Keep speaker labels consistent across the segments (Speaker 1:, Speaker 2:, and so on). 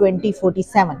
Speaker 1: 2047।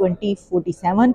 Speaker 1: 2047,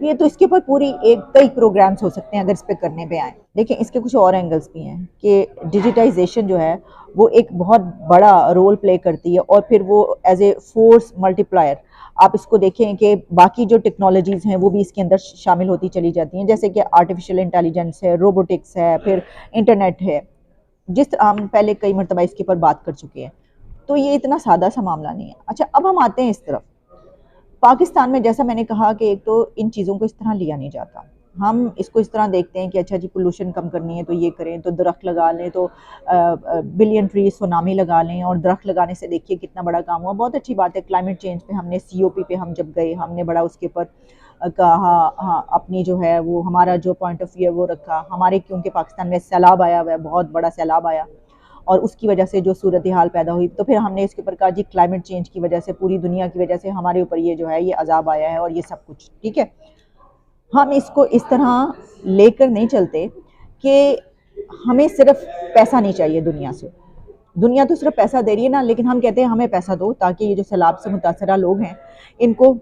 Speaker 1: یہ تو اس کے اوپر پوری کئی پروگرامز ہو سکتے ہیں اگر اس پہ کرنے پہ آئیں. دیکھیں اس کے کچھ اور اینگلز بھی ہیں کہ ڈیجیٹائزیشن جو ہے وہ ایک بہت بڑا رول پلے کرتی ہے، اور پھر وہ ایز اے فورس ملٹی پلائر آپ اس کو دیکھیں کہ باقی جو ٹیکنالوجیز ہیں وہ بھی اس کے اندر شامل ہوتی چلی جاتی ہیں، جیسے کہ آرٹیفیشیل انٹیلیجنس ہے، روبوٹکس ہے، پھر انٹرنیٹ ہے، جس طرح ہم پہلے کئی مرتبہ اس کے اوپر بات کر چکے ہیں. تو یہ اتنا سادہ سا معاملہ نہیں ہے. اچھا اب ہم آتے ہیں اس طرف. پاکستان میں جیسا میں نے کہا کہ ایک تو ان چیزوں کو اس طرح لیا نہیں جاتا. ہم اس کو اس طرح دیکھتے ہیں کہ اچھا جی پولوشن کم کرنی ہے تو یہ کریں، تو درخت لگا لیں، تو بلین ٹری سونامی لگا لیں، اور درخت لگانے سے دیکھیے کتنا بڑا کام ہوا. بہت اچھی بات ہے. کلائمیٹ چینج پہ ہم نے COP پہ ہم جب گئے ہم نے بڑا اس کے اوپر کہا، ہاں اپنی جو ہے وہ ہمارا جو پوائنٹ آف ویو ہے وہ رکھا. ہمارے کیونکہ پاکستان میں سیلاب آیا ہوا ہے، بہت بڑا سیلاب آیا، اور اس کی وجہ سے جو صورتحال پیدا ہوئی، تو پھر ہم نے اس کے اوپر کہا جی کلائمیٹ چینج کی وجہ سے، پوری دنیا کی وجہ سے ہمارے اوپر یہ جو ہے یہ عذاب آیا ہے اور یہ سب کچھ ٹھیک ہے. ہم اس کو اس طرح لے کر نہیں چلتے کہ ہمیں صرف پیسہ نہیں چاہیے دنیا سے. دنیا تو صرف پیسہ دے رہی ہے نا، لیکن ہم کہتے ہیں ہمیں پیسہ دو تاکہ یہ جو سیلاب سے متاثرہ لوگ ہیں ان کو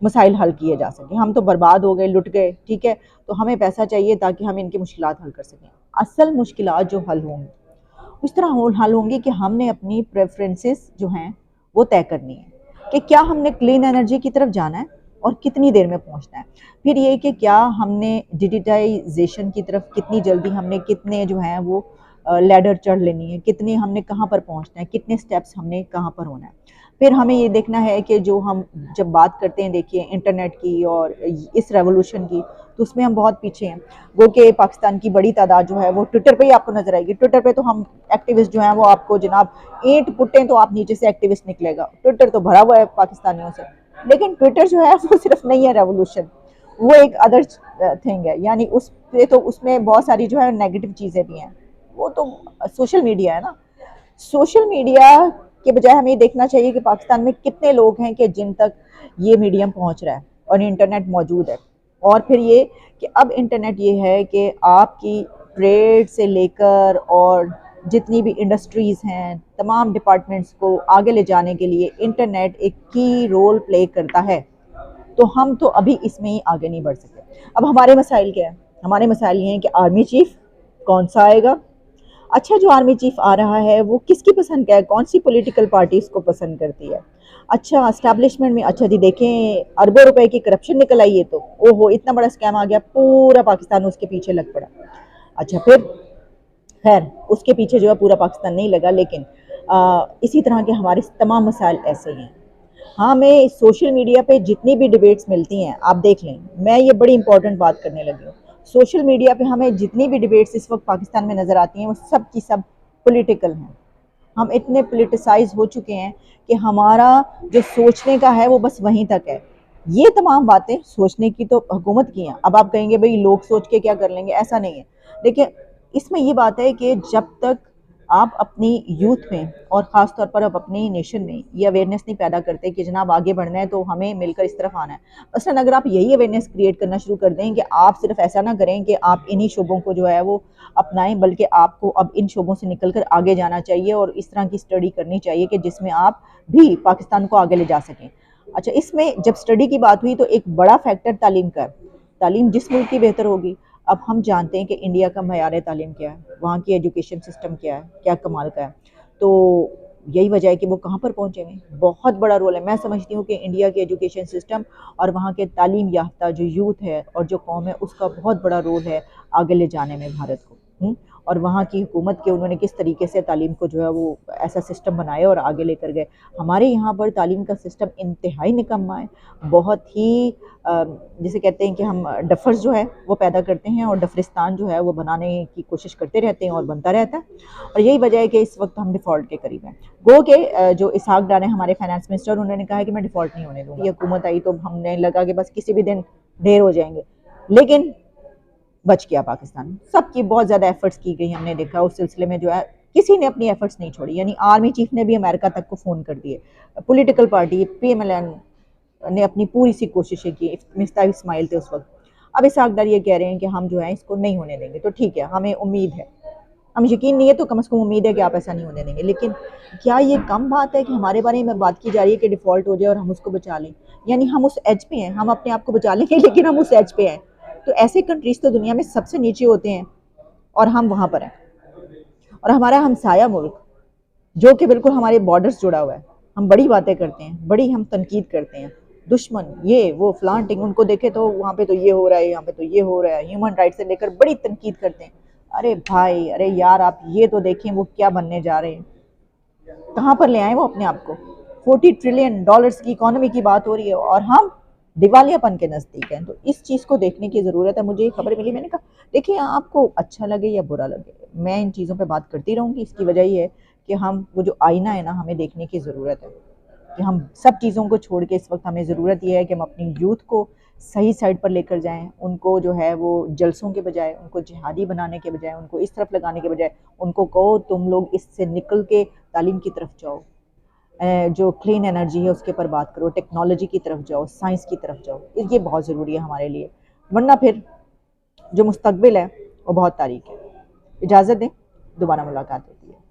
Speaker 1: مسائل حل کیے جا سکیں. ہم تو برباد ہو گئے، لٹ گئے، ٹھیک ہے، تو ہمیں پیسہ چاہیے تاکہ ہم ان کی مشکلات حل کر سکیں. اصل مشکلات جو حل ہوں گی اس طرح حل ہوں گی کہ ہم نے اپنی پریفرنسز جو ہیں وہ طے کرنی ہے کہ کیا ہم نے کلین انرجی کی طرف جانا ہے اور کتنی دیر میں پہنچنا ہے. پھر یہ کہ کیا ہم نے ڈیجیٹائزیشن کی طرف کتنی جلدی ہم نے کتنے جو ہیں وہ لیڈر چڑھ لینی ہے، کتنی ہم نے کہاں پر پہنچنا ہے، کتنے سٹیپس ہم نے کہاں پر ہونا ہے. پھر ہمیں یہ دیکھنا ہے کہ جو ہم جب بات کرتے ہیں دیکھیے انٹرنیٹ کی اور اس ریولوشن کی، تو اس میں ہم بہت پیچھے ہیں. وہ کہ پاکستان کی بڑی تعداد جو ہے وہ ٹویٹر پہ ہی آپ کو نظر آئے گی. ٹویٹر پہ تو ہم ایکٹیوسٹ جو ہیں وہ آپ کو جناب اینٹ پٹیں تو آپ نیچے سے ایکٹیوسٹ نکلے گا. ٹویٹر تو بھرا ہوا ہے پاکستانیوں سے، لیکن ٹویٹر جو ہے وہ صرف نہیں ہے ریولوشن، وہ ایک ادر تھنگ ہے. یعنی اس پہ تو اس میں بہت ساری جو ہے نیگیٹو چیزیں بھی ہیں. وہ تو سوشل میڈیا ہے نا. سوشل میڈیا کے بجائے ہمیں یہ دیکھنا چاہیے کہ پاکستان میں کتنے لوگ ہیں کہ جن تک یہ میڈیم پہنچ رہا ہے اور انٹرنیٹ موجود ہے. اور پھر یہ کہ اب انٹرنیٹ یہ ہے کہ آپ کی ٹریڈ سے لے کر اور جتنی بھی انڈسٹریز ہیں تمام ڈپارٹمنٹس کو آگے لے جانے کے لیے انٹرنیٹ ایک کی رول پلے کرتا ہے. تو ہم تو ابھی اس میں ہی آگے نہیں بڑھ سکتے. اب ہمارے مسائل کیا ہیں؟ ہمارے مسائل یہ ہیں کہ آرمی چیف کون سا آئے گا. اچھا جو آرمی چیف آ رہا ہے وہ کس کی پسند کا ہے، کون سی پولیٹیکل پارٹی اس کو پسند کرتی ہے. اچھا اسٹیبلشمنٹ میں اچھا جی دیکھیں اربوں روپے کی کرپشن نکل آئی ہے، تو او ہو اتنا بڑا اسکیم آ گیا، پورا پاکستان اس کے پیچھے لگ پڑا. اچھا پھر خیر اس کے پیچھے جو ہے پورا پاکستان نہیں لگا، لیکن اسی طرح کے ہمارے تمام مسائل ایسے ہیں. ہاں میں سوشل میڈیا پہ جتنی بھی ڈیبیٹس ملتی ہیں آپ دیکھ لیں، میں یہ بڑی امپورٹنٹ بات کرنے لگی ہوں. سوشل میڈیا پہ ہمیں جتنی بھی ڈیبیٹس اس وقت پاکستان میں نظر آتی ہیں وہ سب کی سب پولیٹیکل ہیں. ہم اتنے پولیٹیسائز ہو چکے ہیں کہ ہمارا جو سوچنے کا ہے وہ بس وہیں تک ہے. یہ تمام باتیں سوچنے کی تو حکومت کی ہیں. اب آپ کہیں گے بھئی لوگ سوچ کے کیا کر لیں گے، ایسا نہیں ہے. دیکھیں اس میں یہ بات ہے کہ جب تک آپ اپنی یوتھ میں اور خاص طور پر اب اپنی نیشن میں یہ اویئرنیس نہیں پیدا کرتے کہ جناب آگے بڑھنا ہے تو ہمیں مل کر اس طرف آنا ہے. مثلاً اگر آپ یہی اویئرنیس کریٹ کرنا شروع کر دیں کہ آپ صرف ایسا نہ کریں کہ آپ انہی شعبوں کو جو ہے وہ اپنائیں، بلکہ آپ کو اب ان شعبوں سے نکل کر آگے جانا چاہیے اور اس طرح کی اسٹڈی کرنی چاہیے کہ جس میں آپ بھی پاکستان کو آگے لے جا سکیں. اچھا اس میں جب اسٹڈی کی بات ہوئی تو ایک بڑا فیکٹر تعلیم کا ہے. تعلیم جس ملک کی بہتر ہوگی. اب ہم جانتے ہیں کہ انڈیا کا معیار تعلیم کیا ہے، وہاں کی ایجوکیشن سسٹم کیا ہے، کیا کمال کا ہے. تو یہی وجہ ہے کہ وہ کہاں پر پہنچے ہوئے. بہت بڑا رول ہے. میں سمجھتی ہوں کہ انڈیا کے ایجوکیشن سسٹم اور وہاں کے تعلیم یافتہ جو یوتھ ہے اور جو قوم ہے اس کا بہت بڑا رول ہے آگے لے جانے میں بھارت کو. اور وہاں کی حکومت کے انہوں نے کس طریقے سے تعلیم کو جو ہے وہ ایسا سسٹم بنائے اور آگے لے کر گئے. ہمارے یہاں پر تعلیم کا سسٹم انتہائی نکما ہے. بہت ہی جسے کہتے ہیں کہ ہم ڈفرز جو ہے وہ پیدا کرتے ہیں اور ڈفرستان جو ہے وہ بنانے کی کوشش کرتے رہتے ہیں اور بنتا رہتا ہے. اور یہی وجہ ہے کہ اس وقت ہم ڈیفالٹ کے قریب ہیں. گو کہ جو اسحاق ڈار ہیں ہمارے فائنانس منسٹر، انہوں نے کہا ہے کہ میں ڈیفالٹ نہیں ہونے دوں گی. یہ حکومت آئی تو ہم نے لگا کہ بس کسی بھی دن ڈھیر ہو جائیں گے، لیکن بچ گیا پاکستان. سب کی بہت زیادہ ایفرٹس کی گئی، ہم نے دیکھا اس سلسلے میں جو ہے کسی نے اپنی ایفرٹس نہیں چھوڑی. یعنی آرمی چیف نے بھی امریکہ تک کو فون کر دیے، پولیٹیکل پارٹی PMLN نے اپنی پوری سی کوششیں کی. مفتاح اسماعیل تھے اس وقت. اب اسحاق ڈار یہ کہہ رہے ہیں کہ ہم جو ہے اس کو نہیں ہونے دیں گے. تو ٹھیک ہے، ہمیں امید ہے ہم یقین نہیں ہے تو کم از کم امید ہے کہ آپ ایسا نہیں ہونے دیں گے. لیکن کیا یہ کم بات ہے کہ ہمارے بارے میں بات کی جا رہی ہے کہ ڈیفالٹ ہو جائے اور ہم اس کو بچا لیں؟ یعنی ہم اس ایج پہ ہیں، ہم اپنے آپ کو بچا لیں گے لیکن ہم اس ایج پہ ہیں. تو ایسے کنٹریز تو دنیا میں سب سے نیچے ہوتے ہیں اور ہم وہاں پر ہیں. اور ہمارا ہمسایہ ملک جو کہ بالکل ہمارے بارڈرز جڑا ہوا ہے، ہم بڑی باتیں کرتے ہیں، بڑی ہم تنقید کرتے ہیں. دشمن یہ وہ فلانٹنگ، ان کو دیکھے تو وہاں پہ تو یہ ہو رہا ہے، یہاں پہ تو یہ ہو رہا ہے، ہیومن رائٹ سے لے کر بڑی تنقید کرتے ہیں. ارے بھائی، ارے یار، آپ یہ تو دیکھیں وہ کیا بننے جا رہے ہیں، کہاں پر لے آئے وہ اپنے آپ کو. $40 ٹریلین کی اکانومی کی بات ہو رہی ہے اور ہم دیوالیہ پن کے نزدیک ہیں. تو اس چیز کو دیکھنے کی ضرورت ہے. مجھے یہ خبر ملی، میں نے کہا دیکھیں آپ کو اچھا لگے یا برا لگے، میں ان چیزوں پہ بات کرتی رہوں گی. اس کی وجہ یہ ہے کہ ہم وہ جو آئینہ ہے نا، ہمیں دیکھنے کی ضرورت ہے کہ ہم سب چیزوں کو چھوڑ کے اس وقت ہمیں ضرورت یہ ہے کہ ہم اپنی یوتھ کو صحیح سائڈ پر لے کر جائیں. ان کو جو ہے وہ جلسوں کے بجائے، ان کو جہادی بنانے کے بجائے، ان کو اس طرف لگانے کے بجائے ان کو کہو تم لوگ اس سے نکل کے تعلیم کی طرف جاؤ، جو کلین انرجی ہے اس کے اوپر بات کرو، ٹیکنالوجی کی طرف جاؤ، سائنس کی طرف جاؤ. یہ بہت ضروری ہے ہمارے لیے، ورنہ پھر جو مستقبل ہے وہ بہت تاریک ہے. اجازت دیں، دوبارہ ملاقات ہوتی ہے.